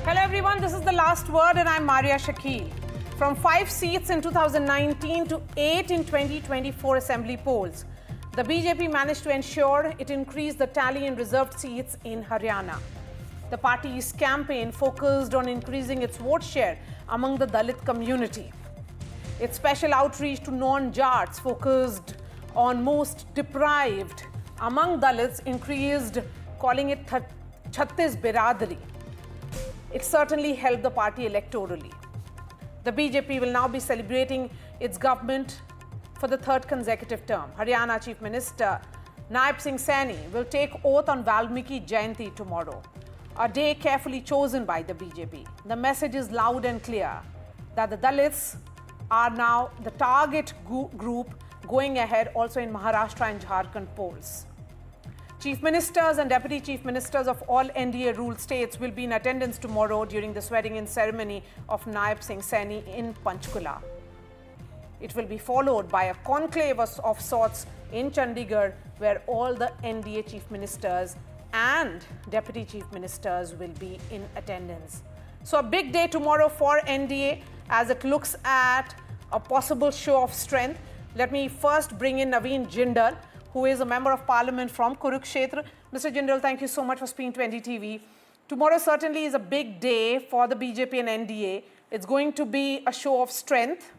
Hello everyone, this is The Last Word and I'm Maria Shakil. From 5 seats in 2019 to 8 in 2024 assembly polls, the BJP managed to ensure it increased the tally in reserved seats in Haryana. The party's campaign focused on increasing its vote share among the Dalit community. Its special outreach to non-Jats focused on most deprived among Dalits, increased, calling it Chhattis Biradari. It certainly helped the party electorally. The BJP will now be celebrating its government for the third consecutive term. Haryana Chief Minister Nayab Singh Saini will take oath on Valmiki Jayanti tomorrow, a day carefully chosen by the BJP. The message is loud and clear that the Dalits are now the target group going ahead also in Maharashtra and Jharkhand polls. Chief Ministers and Deputy Chief Ministers of all NDA ruled states will be in attendance tomorrow during the swearing-in ceremony of Nayab Singh Saini in Panchkula. It will be followed by a conclave of sorts in Chandigarh, where all the NDA Chief Ministers and Deputy Chief Ministers will be in attendance. So a big day tomorrow for NDA as it looks at a possible show of strength. Let me first bring in Naveen Jindal, who is a member of parliament from Kurukshetra. Mr. Jindal, thank you so much for speaking to NDTV. Tomorrow certainly is a big day for the BJP and NDA. It's going to be a show of strength.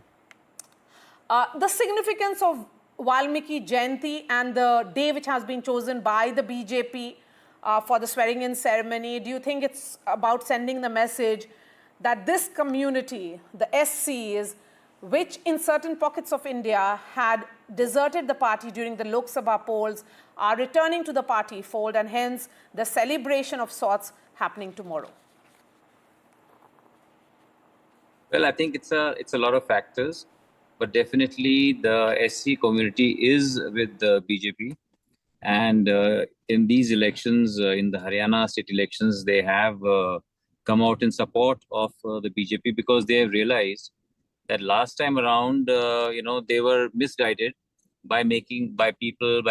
The significance of Valmiki Jayanti and the day which has been chosen by the BJP for the swearing-in ceremony, do you think it's about sending the message that this community, the SCs, which in certain pockets of India had deserted the party during the Lok Sabha polls, are returning to the party fold, and hence the celebration of sorts happening tomorrow? Well, I think it's a lot of factors, but definitely the SC community is with the BJP, and in these elections, in the Haryana state elections, they have come out in support of the BJP because they have realized that last time around, they were misguided by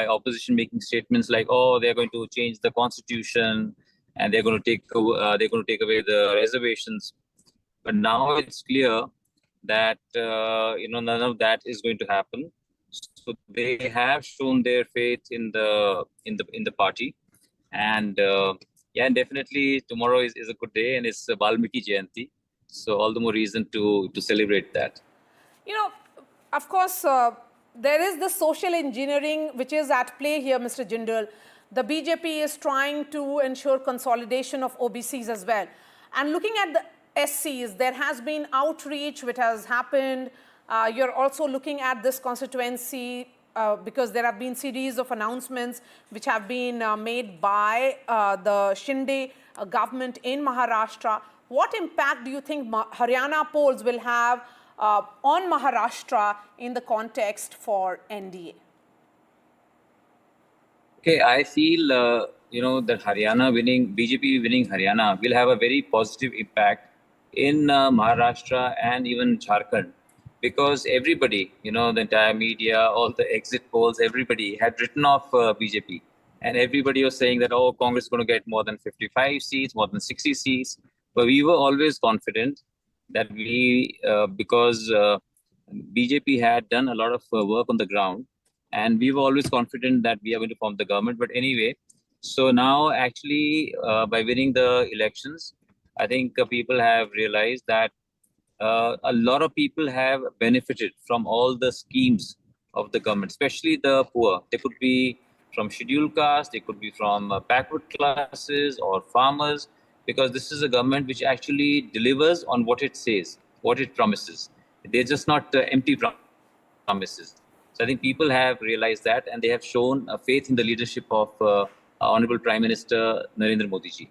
opposition making statements like, "Oh, they're going to change the constitution and they're going to take away the reservations." But now it's clear that none of that is going to happen. So they have shown their faith in the party, and definitely tomorrow is a good day, and it's Valmiki Jayanti. So all the more reason to celebrate that. You know, of course, there is the social engineering which is at play here, Mr. Jindal. The BJP is trying to ensure consolidation of OBCs as well. And looking at the SCs, there has been outreach which has happened. You're also looking at this constituency because there have been series of announcements which have been made by the Shinde government in Maharashtra. What impact do you think Haryana polls will have on Maharashtra in the context for NDA? Okay, I feel that BJP winning Haryana will have a very positive impact in Maharashtra and even Jharkhand, because everybody, the entire media, all the exit polls, everybody had written off BJP, and everybody was saying that, oh, Congress is going to get more than 55 seats, more than 60 seats. But we were always confident that because BJP had done a lot of work on the ground, and we were always confident that we are going to form the government. But anyway, so now actually by winning the elections, I think people have realized that a lot of people have benefited from all the schemes of the government, especially the poor. They could be from scheduled caste, they could be from backward classes or farmers, because this is a government which actually delivers on what it says, what it promises. They're just not empty promises. So I think people have realized that, and they have shown faith in the leadership of Honorable Prime Minister Narendra Modi ji.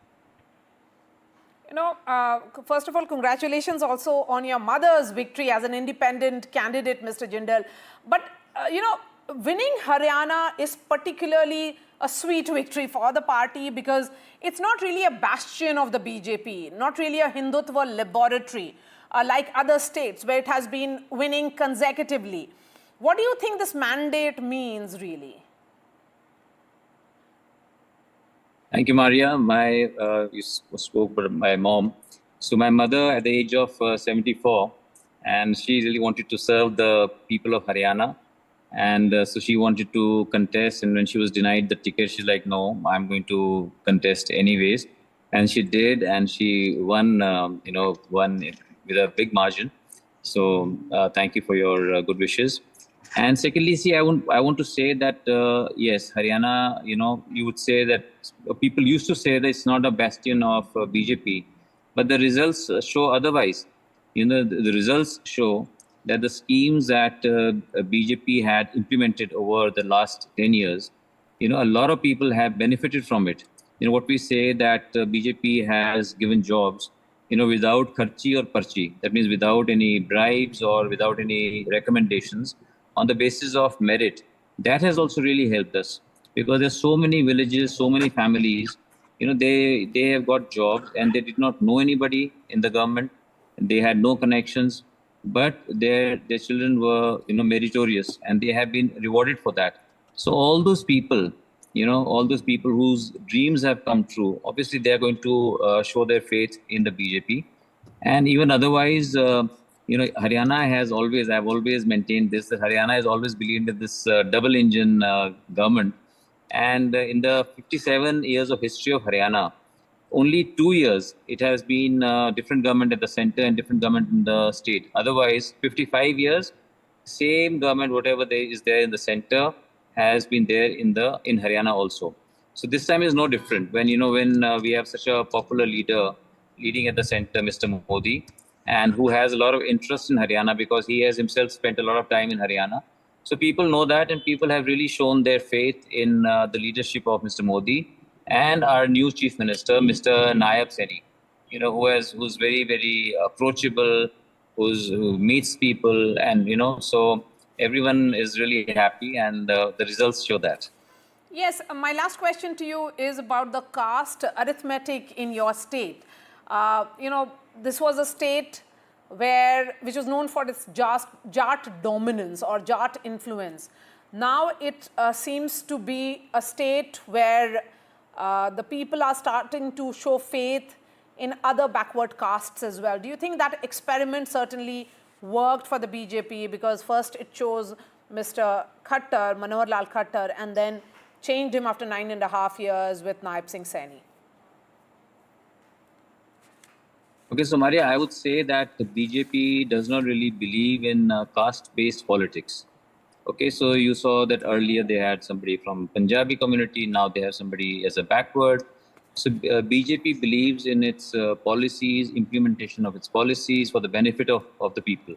First of all, congratulations also on your mother's victory as an independent candidate, Mr. Jindal. But, winning Haryana is particularly a sweet victory for the party because it's not really a bastion of the BJP, not really a Hindutva laboratory like other states where it has been winning consecutively. What do you think this mandate means really? Thank you, Maria. You spoke about my mom. So my mother, at the age of 74, and she really wanted to serve the people of Haryana. And so she wanted to contest. And when she was denied the ticket, she's like, no, I'm going to contest anyways. And she did. And she won, won with a big margin. So thank you for your good wishes. And secondly, see, I want to say that yes, Haryana, you would say that people used to say that it's not a bastion of BJP, but the results show otherwise. The results show that the schemes that BJP had implemented over the last 10 years, a lot of people have benefited from it. What we say that BJP has given jobs, without kharchi or parchi. That means without any bribes or without any recommendations, on the basis of merit. That has also really helped us because there's so many villages, so many families, they have got jobs and they did not know anybody in the government. They had no connections, but their children were, meritorious, and they have been rewarded for that. So all those people whose dreams have come true, obviously they are going to show their faith in the BJP. And even otherwise, Haryana has always, I've always maintained this, that Haryana has always believed in this double engine government. And in the 57 years of history of Haryana, only 2 years it has been different government at the center and different government in the state. Otherwise, 55 years, same government, whatever there is there in the center, has been there in Haryana also. So this time is no different. When we have such a popular leader leading at the center, Mr. Modi, and who has a lot of interest in Haryana because he has himself spent a lot of time in Haryana. So people know that, and people have really shown their faith in the leadership of Mr. Modi and our new chief minister, Mr. Nayab Singh Saini, who's very, very approachable, who meets people, and so everyone is really happy, and the results show that. Yes, my last question to you is about the caste arithmetic in your state. This was a state which was known for its Jat dominance or Jat influence. Now it seems to be a state where the people are starting to show faith in other backward castes as well. Do you think that experiment certainly worked for the BJP, because first it chose Mr. Khattar, Manohar Lal Khattar, and then changed him after 9.5 years with Nayab Singh Saini? Okay, so Maria, I would say that the BJP does not really believe in caste-based politics. Okay, so you saw that earlier they had somebody from Punjabi community, now they have somebody as a backward. So BJP believes in its policies, implementation of its policies for the benefit of the people.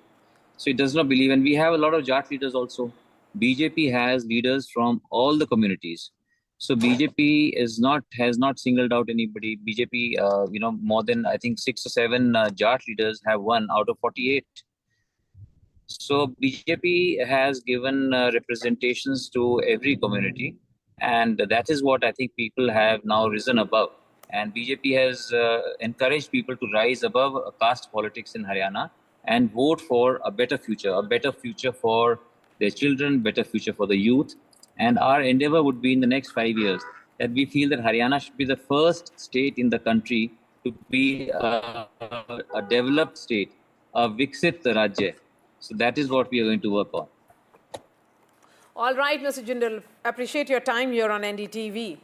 So it does not believe, and we have a lot of Jat leaders also. BJP has leaders from all the communities. So BJP has not singled out anybody. BJP, more than I think 6 or 7 Jat leaders have won out of 48. So BJP has given representations to every community, and that is what I think people have now risen above. And BJP has encouraged people to rise above caste politics in Haryana and vote for a better future for their children, better future for the youth. And our endeavor would be in the next 5 years that we feel that Haryana should be the first state in the country to be a developed state, a Viksit Rajya. So that is what we are going to work on. All right, Mr. Jindal, appreciate your time here on NDTV.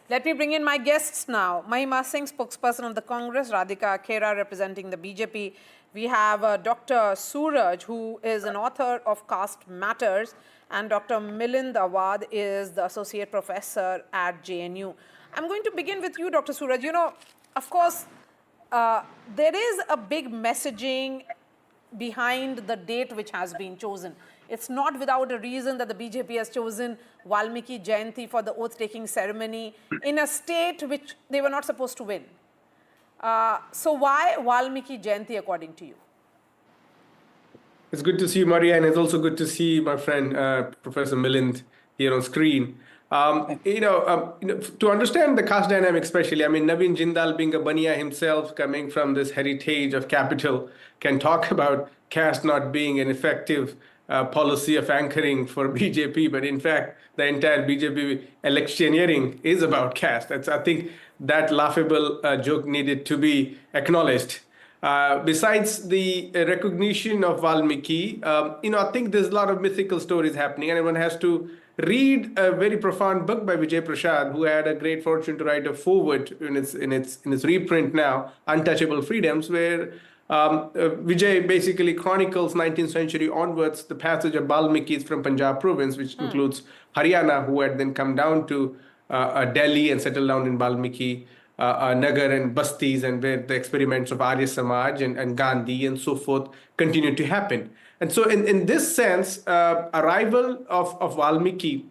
Let me bring in my guests now. Mahima Singh, spokesperson of the Congress, Radhika Khera representing the BJP. We have Dr. Suraj, who is an author of Caste Matters, and Dr. Milind Awad is the associate professor at JNU. I'm going to begin with you, Dr. Suraj. Of course, there is a big messaging behind the date which has been chosen. It's not without a reason that the BJP has chosen Valmiki Jayanti for the oath-taking ceremony in a state which they were not supposed to win. So why Valmiki Jayanti according to you? It's good to see you, Maria, and it's also good to see my friend, Professor Milind, here on screen. To understand the caste dynamic especially, I mean, Naveen Jindal being a Baniya himself, coming from this heritage of capital, can talk about caste not being an effective policy of anchoring for BJP, but in fact, the entire BJP electioneering is about caste. I think that laughable joke needed to be acknowledged. Besides the recognition of Valmiki, I think there's a lot of mythical stories happening, and one has to read a very profound book by Vijay Prashad, who had a great fortune to write a foreword in its reprint now, Untouchable Freedoms, where Vijay basically chronicles 19th century onwards the passage of Valmikis from Punjab province, which includes Haryana, who had then come down to Delhi and settled down in Valmiki Nagar and Bastis, and where the experiments of Arya Samaj and Gandhi and so forth continue to happen. And so in this sense, arrival of Valmiki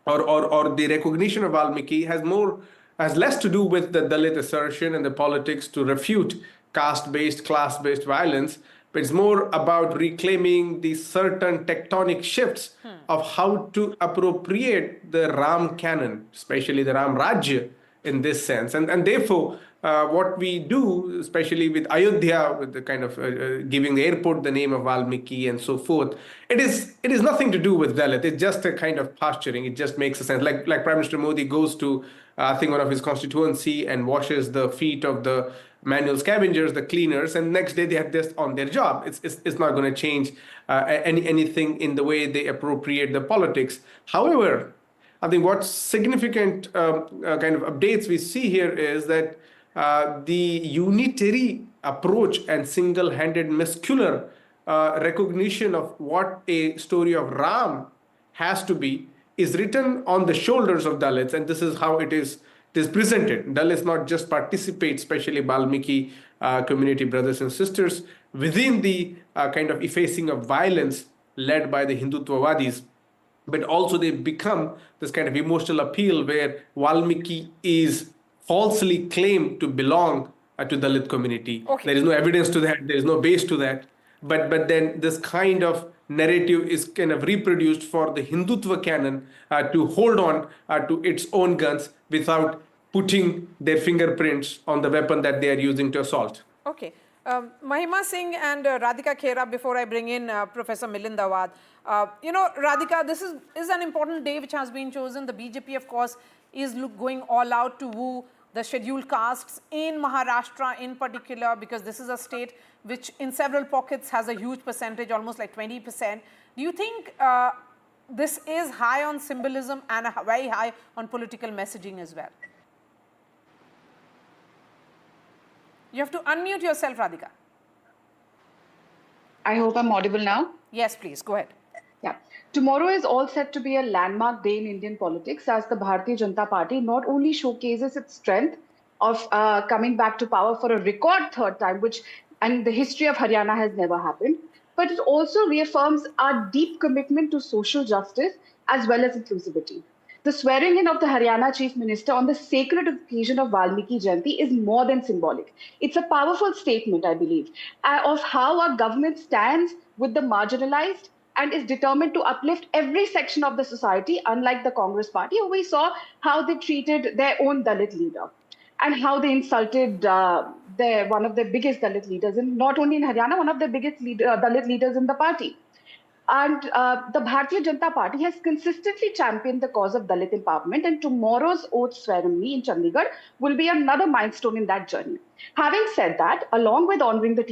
or the recognition of Valmiki has less to do with the Dalit assertion and the politics to refute caste-based, class-based violence, but it's more about reclaiming the certain tectonic shifts of how to appropriate the Ram canon, especially the Ram Rajya, in this sense. And therefore, what we do, especially with Ayodhya, with the kind of giving the airport the name of Valmiki and so forth, it is nothing to do with Dalit. It's just a kind of posturing. It just makes a sense. Like Prime Minister Modi goes to, I think, one of his constituency and washes the feet of the manual scavengers, the cleaners, and next day they have this on their job. It's not going to change anything in the way they appropriate the politics. However, I think what's significant kind of updates we see here is that the unitary approach and single-handed muscular recognition of what a story of Ram has to be is written on the shoulders of Dalits, and this is how it is presented. Dalits not just participate, especially Valmiki community brothers and sisters, within the kind of effacing of violence led by the Hindutvawadis, but also they become this kind of emotional appeal where Valmiki is falsely claimed to belong to the Dalit community. Okay. There is no evidence to that. There is no base to that. But then this kind of narrative is kind of reproduced for the Hindutva canon to hold on to its own guns without putting their fingerprints on the weapon that they are using to assault. Okay. Mahima Singh and Radhika Khera, before I bring in Professor Milind Awad. Radhika, this is an important day which has been chosen. The BJP, of course, is going all out to woo the scheduled castes in Maharashtra in particular, because this is a state which in several pockets has a huge percentage, almost like 20%. Do you think this is high on symbolism and very high on political messaging as well? You have to unmute yourself, Radhika. I hope I'm audible now. Yes, please, go ahead. Yeah. Tomorrow is all set to be a landmark day in Indian politics as the Bharatiya Janata Party not only showcases its strength of coming back to power for a record third time, which in the history of Haryana has never happened, but it also reaffirms our deep commitment to social justice as well as inclusivity. The swearing in of the Haryana Chief Minister on the sacred occasion of Valmiki Jayanti is more than symbolic. It's a powerful statement, I believe, of how our government stands with the marginalized and is determined to uplift every section of the society, unlike the Congress party, who we saw how they treated their own Dalit leader and how they insulted one of their biggest Dalit leaders, and not only in Haryana, one of the biggest Dalit leaders in the party. And the Bharatiya Janata Party has consistently championed the cause of Dalit empowerment, and tomorrow's oath ceremony in Chandigarh will be another milestone in that journey. Having said that, along with honoring the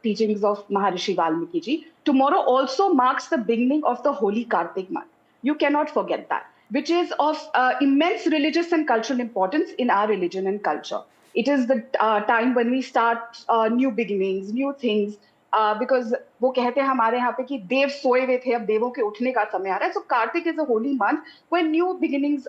teachings of Maharishi Valmiki ji, tomorrow also marks the beginning of the holy Kartik month. You cannot forget that, which is of immense religious and cultural importance in our religion and culture. It is the time when we start new beginnings, new things, because वो कहते हैं हमारे यहाँ पे कि देव सोए हुए थे, अब देवों के उठने का समय आ रहा है. So Kartik is a holy month when new beginnings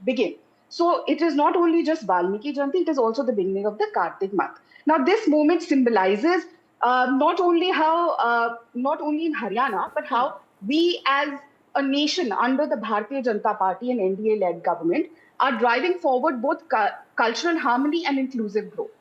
begin. So it is not only just Valmiki Jayanti, it is also the beginning of the Kartik month. Now this moment symbolizes not only in Haryana, but how we as a nation under the Bharatiya Janata Party and NDA-led government are driving forward both cultural harmony and inclusive growth.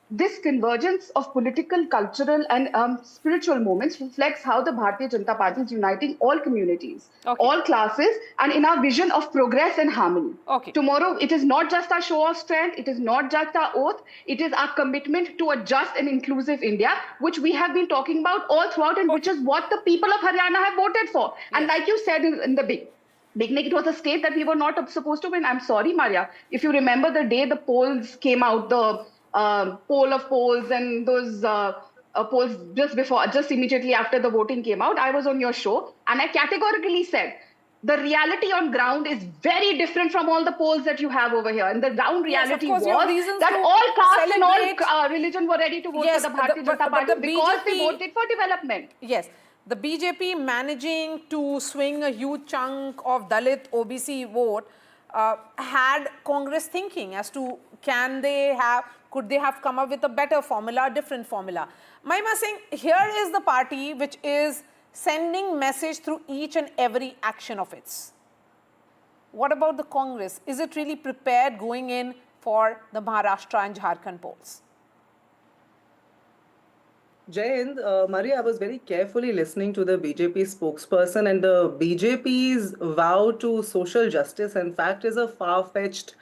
This convergence of political, cultural, and spiritual moments reflects how the Bharatiya Janata Party is uniting all communities, all classes, and in our vision of progress and harmony. Tomorrow, it is not just our show of strength, it is not just our oath, it is our commitment to a just and inclusive India, which we have been talking about all throughout, and which is what the people of Haryana have voted for. Yes. And like you said in the beginning, it was a state that we were not supposed to win. I'm sorry, Maria. If you remember the day the polls came out, the poll of polls and those polls just immediately after the voting came out, I was on your show and I categorically said the reality on ground is very different from all the polls that you have over here. And the ground reality was that all castes and all religion were ready to vote for the Bharatiya Janata Party because they voted for development. Yes. The BJP managing to swing a huge chunk of Dalit OBC vote had Congress thinking as to could they have come up with a better formula, different formula. Mahima Singh, here is the party which is sending message through each and every action of its. What about the Congress? Is it really prepared going in for the Maharashtra and Jharkhand polls? Jayant, Maria, I was very carefully listening to the BJP spokesperson, and the BJP's vow to social justice, in fact, is a far-fetched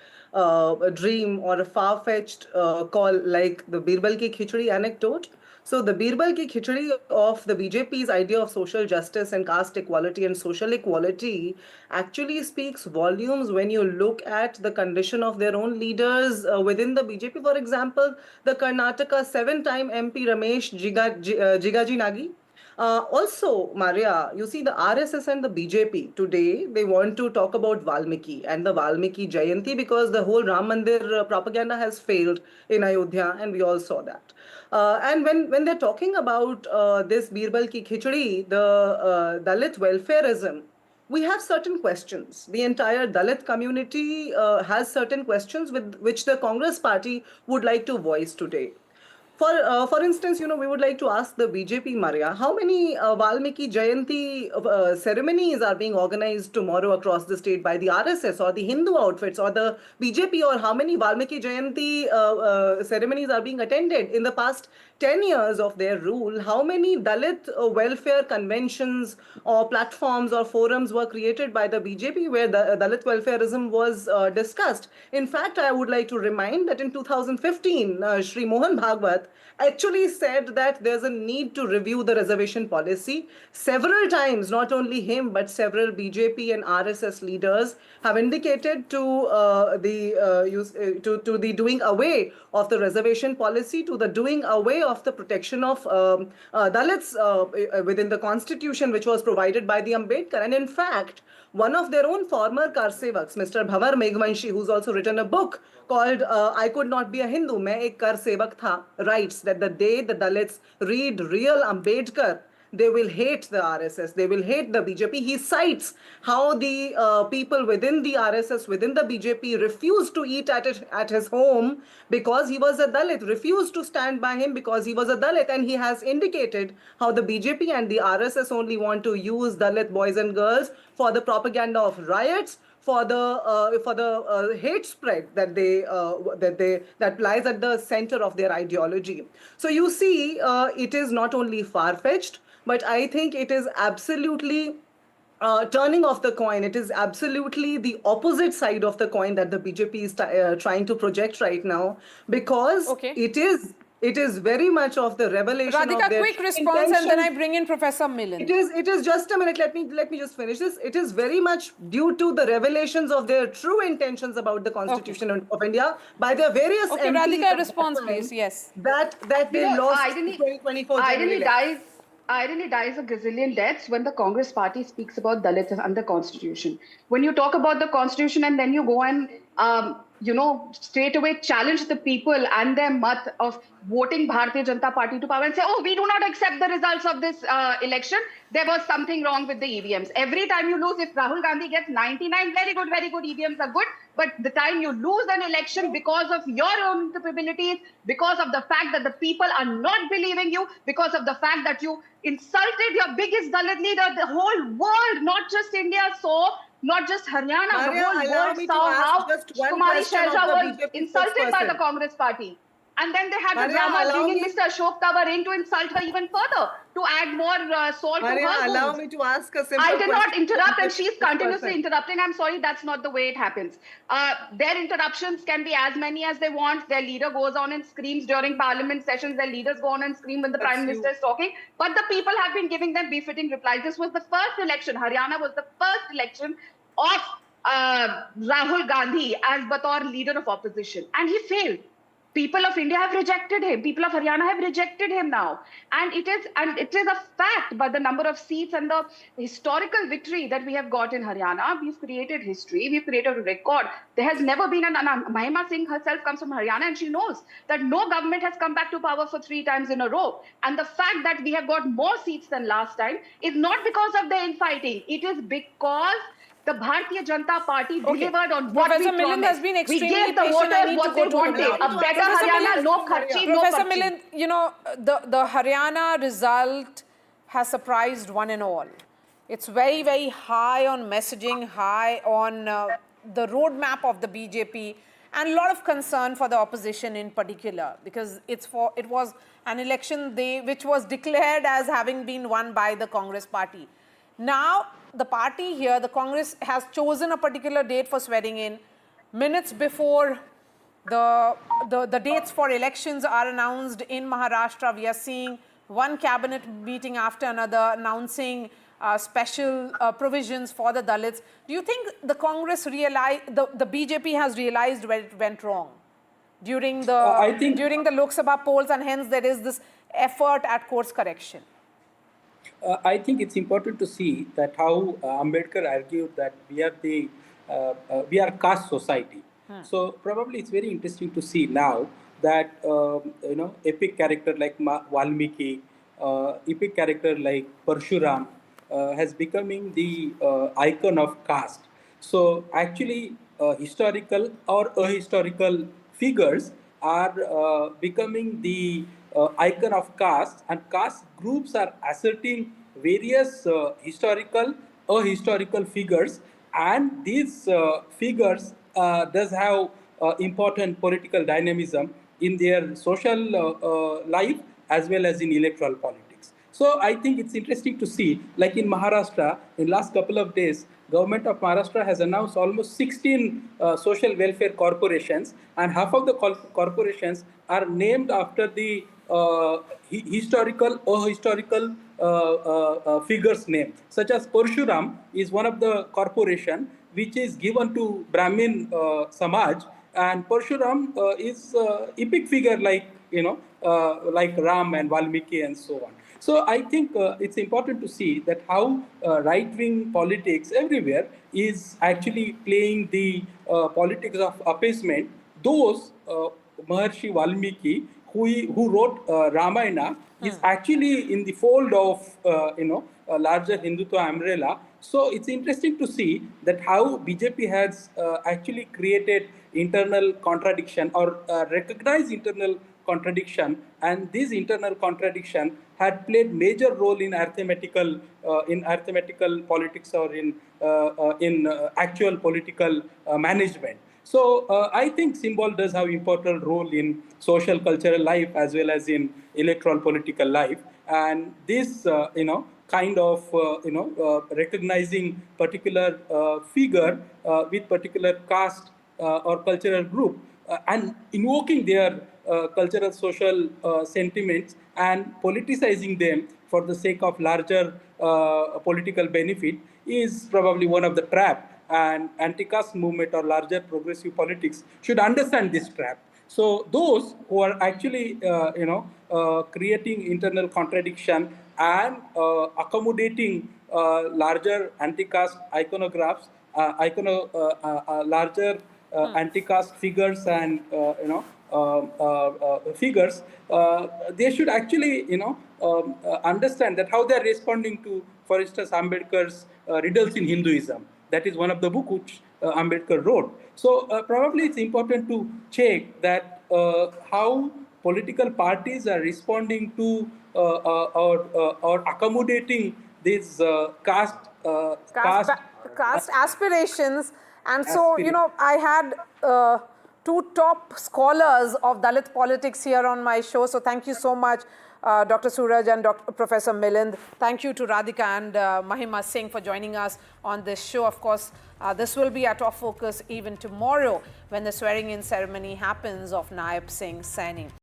dream or a far-fetched call, like the Birbal ki khichdi anecdote. So the Birbal ki khichdi of the BJP's idea of social justice and caste equality and social equality actually speaks volumes when you look at the condition of their own leaders within the BJP. For example, the Karnataka 7-time MP Ramesh Jigaji Nagi. Also, Maria, you see the RSS and the BJP today, they want to talk about Valmiki and the Valmiki Jayanti because the whole Ram Mandir propaganda has failed in Ayodhya, and we all saw that. And when they're talking about this Birbal ki khichdi, the Dalit welfareism, we have certain questions. The entire Dalit community has certain questions with which the Congress party would like to voice today. For instance, we would like to ask the BJP, Maria, how many Valmiki Jayanti ceremonies are being organized tomorrow across the state by the RSS or the Hindu outfits or the BJP, or how many Valmiki Jayanti ceremonies are being attended in the past 10 years of their rule? How many Dalit welfare conventions or platforms or forums were created by the BJP where the Dalit welfareism was discussed? In fact, I would like to remind that in 2015, Shri Mohan Bhagwat actually said that there's a need to review the reservation policy. Several times, not only him, but several BJP and RSS leaders have indicated to the doing away of the reservation policy, to the doing away of the protection of Dalits within the constitution, which was provided by the Ambedkar. And in fact, one of their own former Karsevaks, Mr. Bhavar Meghvanshi, who's also written a book called I Could Not Be a Hindu, Main Ek Karsevak Tha, writes that the day the Dalits read real Ambedkar, they will hate the RSS, they will hate the BJP. He cites how the people within the RSS, within the BJP, refused to eat at his home because he was a Dalit, refused to stand by him because he was a Dalit. And he has indicated how the BJP and the RSS only want to use Dalit boys and girls for the propaganda of riots, for the hate spread that lies at the center of their ideology. So you see, it is not only far-fetched, but I think it is absolutely turning off the coin. It is absolutely the opposite side of the coin that the BJP is trying to project right now, because it is very much of the revelation Radhika, of their quick response, and then I bring in Professor Milan. It is just a minute. Let me just finish this. It is very much due to the revelations of their true intentions about the Constitution of India by their various MPs. Radhika, response, please. Yes. That they lost in 2024. Irony dies a gazillion deaths when the Congress party speaks about Dalits and the Constitution. When you talk about the Constitution and then you go and straight away challenge the people and their mat of voting Bharatiya Janata Party to power and say, oh, we do not accept the results of this election. There was something wrong with the EVMs. Every time you lose, if Rahul Gandhi gets 99, very good, EVMs are good. But the time you lose an election because of your own capabilities, because of the fact that the people are not believing you, because of the fact that you insulted your biggest Dalit leader, the whole world, not just India, saw, not just Haryana, Maria, the whole world saw how Kumari Shailja was insulted by the Congress party. And then they had the drama bringing Mr. Ashok Tawar in to insult her even further, to add more salt to her wounds. Allow me to ask a simple question. I did not interrupt, and she's continuously interrupting. I'm sorry, that's not the way it happens. Their interruptions can be as many as they want. Their leader goes on and screams during parliament sessions. Their leaders go on and scream when the Prime Minister is talking. But the people have been giving them befitting replies. This was the first election. Haryana was the first election of Rahul Gandhi as Bator leader of opposition. And he failed. People of India have rejected him. People of Haryana have rejected him now. And it is a fact, but the number of seats and the historical victory that we have got in Haryana, we've created history, we've created a record. There has never been Mahima Singh herself comes from Haryana, and she knows that no government has come back to power for 3 times in a row. And the fact that we have got more seats than last time is not because of the infighting. It is because the Bharatiya Janata Party delivered on what Professor we Milind promised. has been extremely we gave the patient. I voters need what to they go to wanted. him now. A better Professor Haryana, Milind, no kharchi, no Professor parchi. Milind, you know, the Haryana result has surprised one and all. It's very, very high on messaging, high on the roadmap of the BJP, and a lot of concern for the opposition in particular, because it was an election which was declared as having been won by the Congress party. Now, the party here, the Congress, has chosen a particular date for swearing in. Minutes before the dates for elections are announced in Maharashtra, we are seeing one cabinet meeting after another announcing special provisions for the Dalits. Do you think the Congress realized, the BJP has realized where it went wrong during the Lok Sabha polls, and hence there is this effort at course correction? I think it's important to see that how Ambedkar argued that we are caste society. So probably it's very interesting to see now that epic character like Valmiki, epic character like Parshuram has becoming the icon of caste. So actually historical or ahistorical figures are becoming the icon of caste, and caste groups are asserting various historical or ahistorical figures, and these figures does have important political dynamism in their social life as well as in electoral politics. So I think it's interesting to see, like in Maharashtra, in last couple of days, government of Maharashtra has announced almost 16 social welfare corporations, and half of the corporations are named after the historical or historical figures name, such as Parshuram is one of the corporation which is given to Brahmin Samaj, and Parshuram is epic figure like like Ram and Valmiki and so on. So I think it's important to see that how right-wing politics everywhere is actually playing the politics of appeasement. Those Maharshi Valmiki, who wrote Ramayana, is actually in the fold of a larger Hindutva umbrella. So it's interesting to see that how BJP has actually created internal contradiction or recognized internal contradiction, and this internal contradiction had played major role in arithmetical politics or in actual political management. So I think symbol does have important role in social cultural life as well as in electoral political life, and this kind of recognizing particular figure with particular caste or cultural group and invoking their cultural social sentiments and politicizing them for the sake of larger political benefit is probably one of the trap, and anti-caste movement or larger progressive politics should understand this trap. So those who are actually creating internal contradiction and accommodating larger anti-caste iconographs, larger anti-caste figures and figures, they should actually understand that how they are responding to, for instance, Ambedkar's riddles in Hinduism. That is one of the book which Ambedkar wrote. So probably it's important to check that how political parties are responding to or accommodating these caste aspirations. And so, I had two top scholars of Dalit politics here on my show. So thank you so much, Dr. Suraj and Professor Milind. Thank you to Radhika and Mahima Singh for joining us on this show. Of course, this will be at our focus even tomorrow when the swearing-in ceremony happens of Nayab Singh Saini.